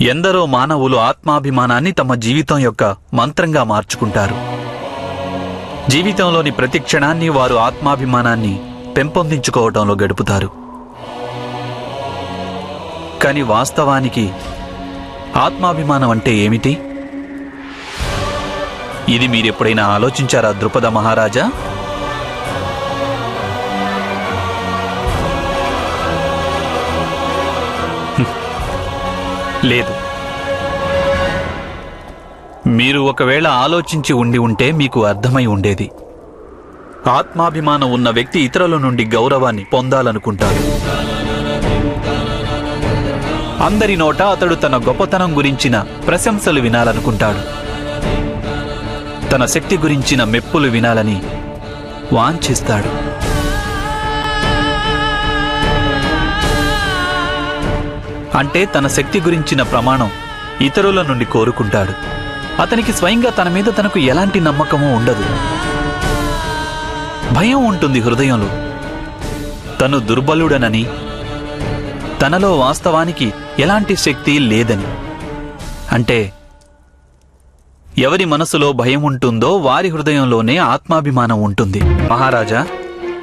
ఎందరో మానవులు ఆత్మాభిమానాన్ని తమ జీవితం యొక్క మంత్రంగా మార్చుకుంటారు. జీవితంలోని ప్రతి క్షణాన్ని వారు ఆత్మాభిమానాన్ని పెంపొందించుకోవడంలో గడుపుతారు. కానీ వాస్తవానికి ఆత్మాభిమానం అంటే ఏమిటి? ఇది మీరెప్పుడైనా ఆలోచించారా ద్రుపద మహారాజా? లేదు. మీరు ఒకవేళ ఆలోచించి ఉంటే మీకు అర్థమై ఉండేది. ఆత్మాభిమానం ఉన్న వ్యక్తి ఇతరుల నుండి గౌరవాన్ని పొందాలనుకుంటాడు. అందరి నోట అతడు తన గొప్పతనం గురించిన ప్రశంసలు వినాలనుకుంటాడు. తన శక్తి గురించిన మెప్పులు వినాలని వాంఛిస్తాడు. అంటే తన శక్తి గురించిన ప్రమాణం ఇతరుల నుండి కోరుకుంటాడు. అతనికి స్వయంగా తన మీద తనకు ఎలాంటి నమ్మకమూ ఉండదు. భయం ఉంటుంది హృదయంలో. తను దుర్బలుడనని, తనలో వాస్తవానికి ఎలాంటి శక్తి లేదని. అంటే ఎవరి మనసులో భయం ఉంటుందో వారి హృదయంలోనే ఆత్మాభిమానం ఉంటుంది. మహారాజా,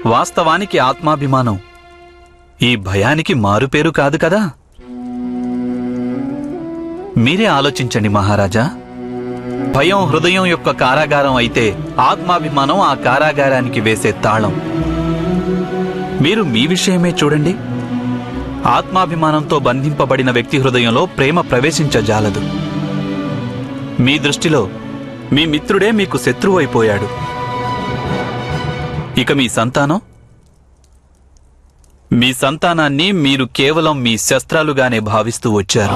వాస్తవానికి ఆత్మాభిమానం ఈ భయానికి మారుపేరు కాదు కదా. మీరే ఆలోచించండి మహారాజా. భయం హృదయం యొక్క కారాగారం అయితే ఆత్మాభిమానం ఆ కారాగారానికి వేసే తాళం. మీరు మీ విషయమే చూడండి. ఆత్మాభిమానంతో బంధింపబడిన వ్యక్తి హృదయంలో ప్రేమ ప్రవేశించజాలదు. మీ దృష్టిలో మీ మిత్రుడే మీకు శత్రువైపోయాడు. ఇక మీ సంతానాన్ని మీరు కేవలం మీ శస్త్రాలుగానే భావిస్తూ వచ్చారు.